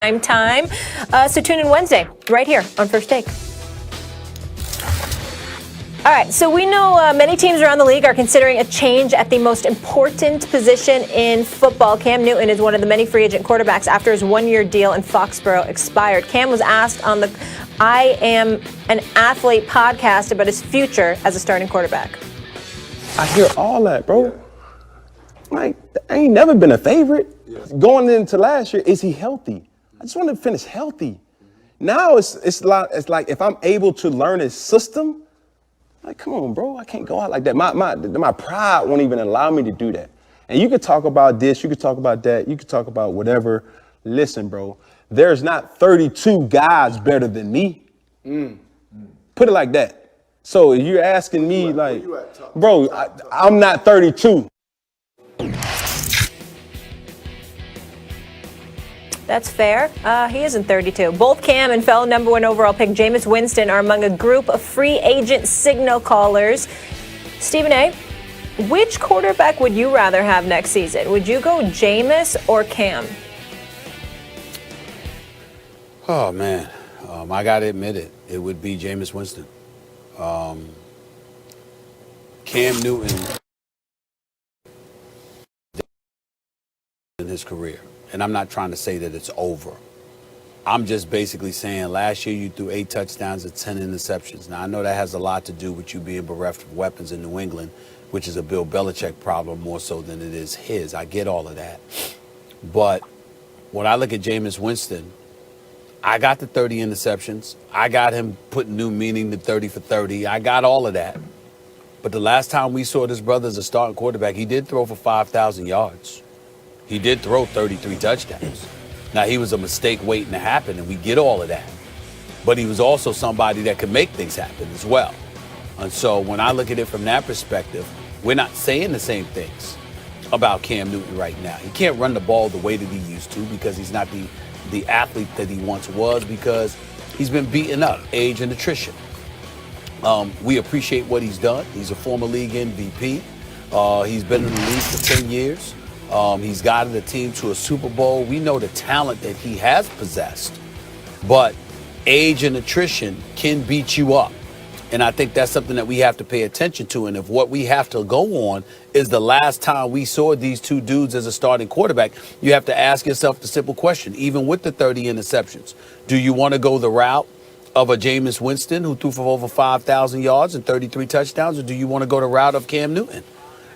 time. So tune in Wednesday right here on First Take. All right, so we know many teams around the league are considering a change at the most important position in football. Cam Newton is one of the many free agent quarterbacks after his one-year deal in Foxborough expired. Cam was asked on the I Am an Athlete podcast about his future as a starting quarterback. I hear all that, bro. Like, I ain't never been a favorite. Going into last year, is he healthy? I just want to finish healthy. Now it's like if I'm able to learn his system, like, come on, bro, I can't go out like that. My pride won't even allow me to do that. And you could talk about this, you could talk about that, you could talk about whatever. Listen, bro, there's not 32 guys better than me. Put it like that. So you're asking me, like, bro, I'm not 32. That's fair. He isn't 32. Both Cam and fellow number 1 overall pick Jameis Winston are among a group of free agent signal callers. Stephen A., which quarterback would you rather have next season? Would you go Jameis or Cam? Oh, man. I got to admit it. It would be Jameis Winston. Cam Newton in his career. And I'm not trying to say that it's over. I'm just basically saying last year you threw 8 touchdowns and 10 interceptions. Now, I know that has a lot to do with you being bereft of weapons in New England, which is a Bill Belichick problem more so than it is his. I get all of that. But when I look at Jameis Winston, I got the 30 interceptions. I got him putting new meaning to 30 for 30. I got all of that. But the last time we saw this brother as a starting quarterback, he did throw for 5,000 yards. He did throw 33 touchdowns. Now, he was a mistake waiting to happen, and we get all of that. But he was also somebody that could make things happen as well. And so when I look at it from that perspective, we're not saying the same things about Cam Newton right now. He can't run the ball the way that he used to because he's not the athlete that he once was because he's been beaten up, age and attrition. We appreciate what he's done. He's a former league MVP. He's been in the league for 10 years. He's guided the team to a Super Bowl. We know the talent that he has possessed, but age and attrition can beat you up. And I think that's something that we have to pay attention to. And if what we have to go on is the last time we saw these two dudes as a starting quarterback, you have to ask yourself the simple question, even with the 30 interceptions, do you want to go the route of a Jameis Winston who threw for over 5,000 yards and 33 touchdowns, or do you want to go the route of Cam Newton?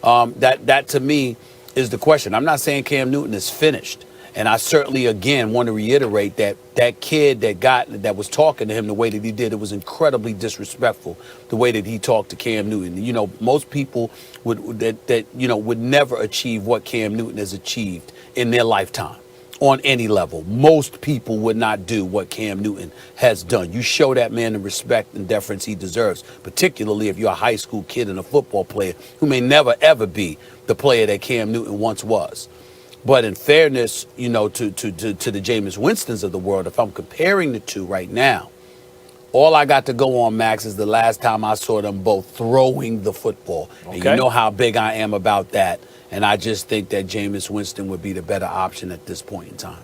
That to me is the question. I'm not saying Cam Newton is finished. And I certainly, again, want to reiterate that kid that was talking to him the way that he did, it was incredibly disrespectful, the way that he talked to Cam Newton. You know, most people would never achieve what Cam Newton has achieved in their lifetime on any level. Most people would not do what Cam Newton has done. You show that man the respect and deference he deserves, particularly if you're a high school kid and a football player who may never, ever be the player that Cam Newton once was. But in fairness, you know, to the Jameis Winstons of the world, if I'm comparing the two right now, all I got to go on, Max, is the last time I saw them both throwing the football. Okay. And you know how big I am about that. And I just think that Jameis Winston would be the better option at this point in time.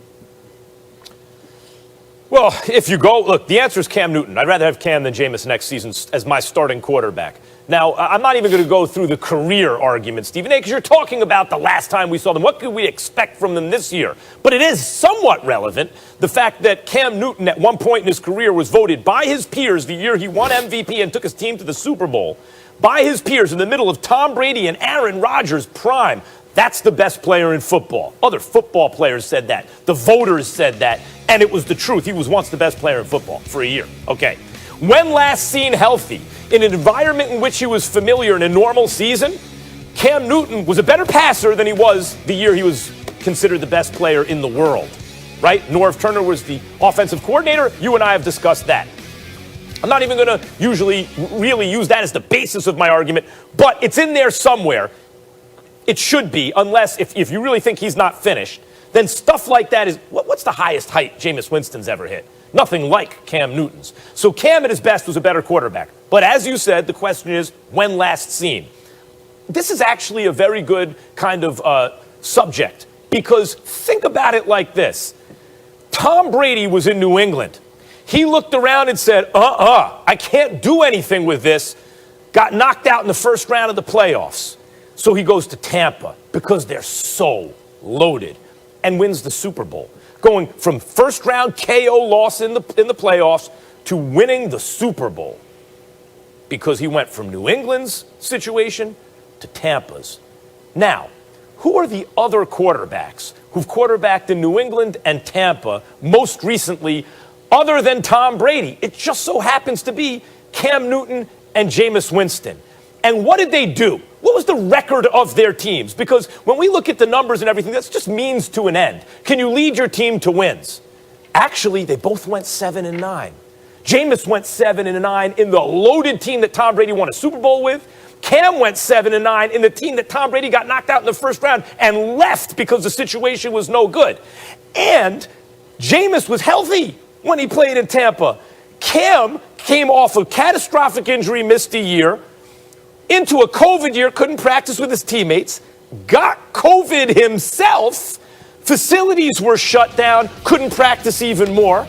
Well, if you go, look, the answer is Cam Newton. I'd rather have Cam than Jameis next season as my starting quarterback. Now, I'm not even going to go through the career argument, Stephen A., because you're talking about the last time we saw them. What could we expect from them this year? But it is somewhat relevant, the fact that Cam Newton at one point in his career was voted by his peers the year he won MVP and took his team to the Super Bowl, by his peers in the middle of Tom Brady and Aaron Rodgers' prime. That's the best player in football. Other football players said that. The voters said that. And it was the truth. He was once the best player in football for a year. Okay. When last seen healthy, in an environment in which he was familiar in a normal season, Cam Newton was a better passer than he was the year he was considered the best player in the world. Right? Norv Turner was the offensive coordinator. You and I have discussed that. I'm not even going to usually really use that as the basis of my argument, but it's in there somewhere. It should be, unless if you really think he's not finished, then stuff like that is, what's the highest height Jameis Winston's ever hit? Nothing like Cam Newton's. So Cam at his best was a better quarterback. But as you said, the question is, when last seen? This is actually a very good kind of subject, because think about it like this. Tom Brady was in New England, he looked around and said, I can't do anything with this. Got knocked out in the first round of the playoffs. So he goes to Tampa because they're so loaded and wins the Super Bowl. Going from first round KO loss in the playoffs to winning the Super Bowl because he went from New England's situation to Tampa's. Now, who are the other quarterbacks who've quarterbacked in New England and Tampa most recently other than Tom Brady? It just so happens to be Cam Newton and Jameis Winston. And what did they do? What was the record of their teams? Because when we look at the numbers and everything, that's just means to an end. Can you lead your team to wins? Actually, they both went 7-9. Jameis went 7-9 in the loaded team that Tom Brady won a Super Bowl with. Cam went 7-9 in the team that Tom Brady got knocked out in the first round and left because the situation was no good. And Jameis was healthy when he played in Tampa. Cam came off a catastrophic injury, missed a year, into a COVID year, couldn't practice with his teammates, got COVID himself, facilities were shut down, couldn't practice even more,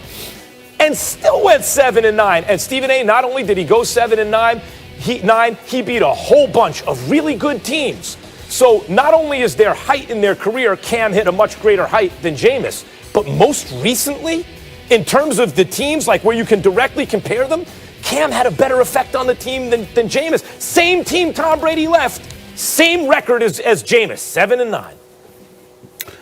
and still went 7-9. And Stephen A., not only did he go 7-9, he beat a whole bunch of really good teams. So not only is their height in their career, Cam hit a much greater height than Jameis, but most recently, in terms of the teams, like where you can directly compare them, Cam had a better effect on the team than Jameis. Same team Tom Brady left, same record as Jameis, 7-9.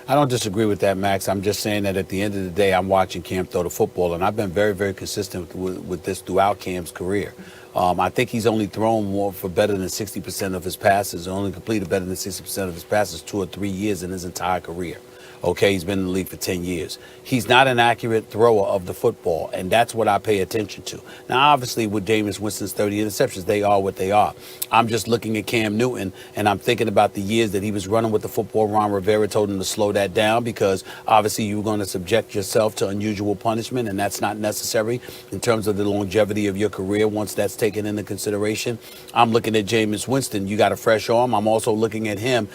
I don't disagree with that, Max. I'm just saying that at the end of the day, I'm watching Cam throw the football, and I've been very, very consistent with this throughout Cam's career. I think he's only thrown more for better than 60% of his passes, only completed better than 60% of his passes 2 or 3 years in his entire career. Okay, he's been in the league for 10 years. He's not an accurate thrower of the football, and that's what I pay attention to. Now, obviously, with Jameis Winston's 30 interceptions, they are what they are. I'm just looking at Cam Newton, and I'm thinking about the years that he was running with the football. Ron Rivera told him to slow that down because, obviously, you were going to subject yourself to unusual punishment, and that's not necessary in terms of the longevity of your career once that's taken into consideration. I'm looking at Jameis Winston. You got a fresh arm. I'm also looking at him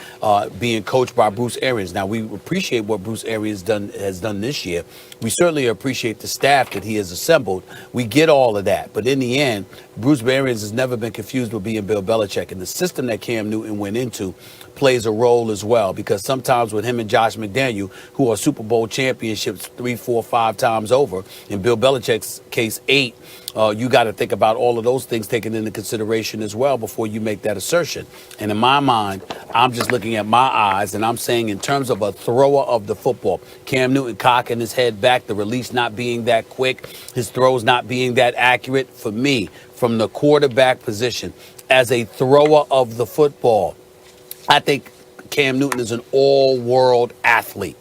being coached by Bruce Arians. Now, we appreciate what Bruce Arians has done this year. We certainly appreciate the staff that he has assembled. We get all of that. But in the end, Bruce Arians has never been confused with being Bill Belichick. And the system that Cam Newton went into plays a role as well, because sometimes with him and Josh McDaniel, who are Super Bowl championships 3, 4, 5 times over, in Bill Belichick's case 8, you got to think about all of those things taken into consideration as well before you make that assertion. And in my mind, I'm just looking at my eyes, and I'm saying in terms of a thrower of the football, Cam Newton cocking his head back, the release not being that quick, his throws not being that accurate, for me, from the quarterback position, as a thrower of the football, I think Cam Newton is an all-world athlete.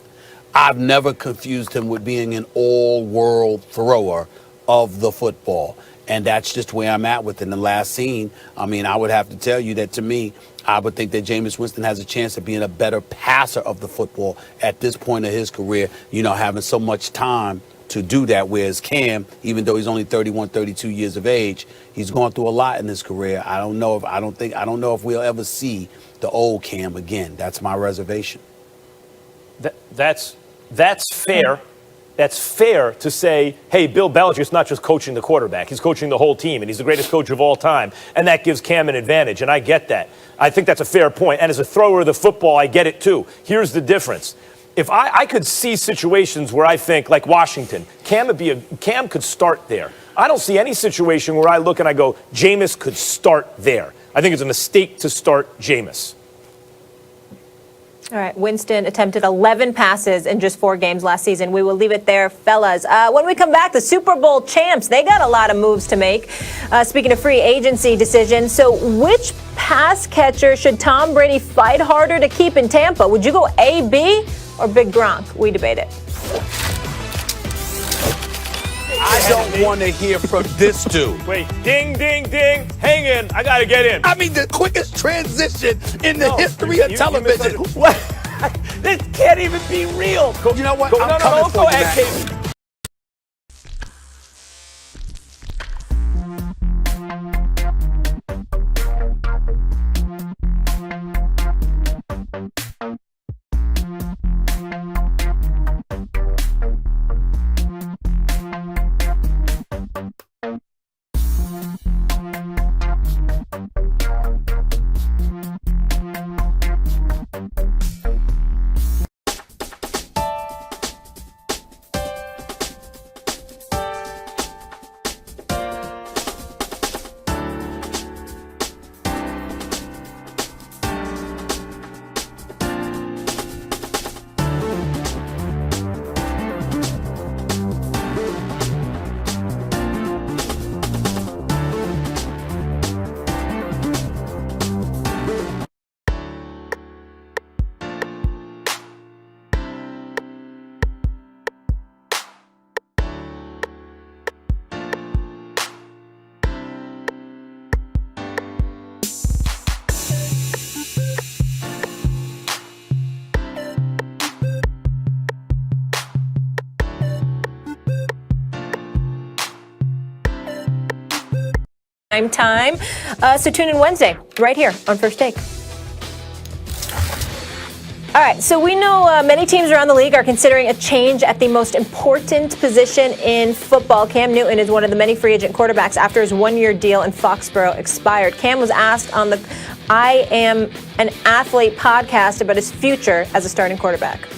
I've never confused him with being an all-world thrower of the football. And that's just where I'm at with it. In the last scene, I mean, I would have to tell you that, to me, I would think that Jameis Winston has a chance of being a better passer of the football at this point of his career, you know, having so much time to do that, whereas Cam, even though he's only 31, 32 years of age, he's gone through a lot in his career. I don't know if we'll ever see the old Cam again. That's my reservation. That's fair. That's fair to say, hey, Bill Belichick's not just coaching the quarterback. He's coaching the whole team, and he's the greatest coach of all time. And that gives Cam an advantage, and I get that. I think that's a fair point. And as a thrower of the football, I get it too. Here's the difference. If I could see situations where I think, like Washington, Cam could start there. I don't see any situation where I look and I go, Jameis could start there. I think it's a mistake to start Jameis. All right, Winston attempted 11 passes in just 4 games last season. We will leave it there, fellas. When we come back, the Super Bowl champs, they got a lot of moves to make. Speaking of free agency decisions, so which pass catcher should Tom Brady fight harder to keep in Tampa? Would you go A, B, or Big Gronk? We debate it. I don't want to hear from this dude. Wait, ding, ding, ding. Hang in. I got to get in. I mean, the quickest transition in the history of television. What? This can't even be real. You know what? I'm coming for you, Max. time. So tune in Wednesday right here on First Take. All right, so we know many teams around the league are considering a change at the most important position in football. Cam Newton is one of the many free agent quarterbacks after his one-year deal in Foxborough expired. Cam was asked on the I Am an Athlete podcast about his future as a starting quarterback.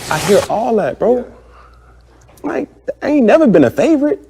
I hear all that, bro. Like, I ain't never been a favorite.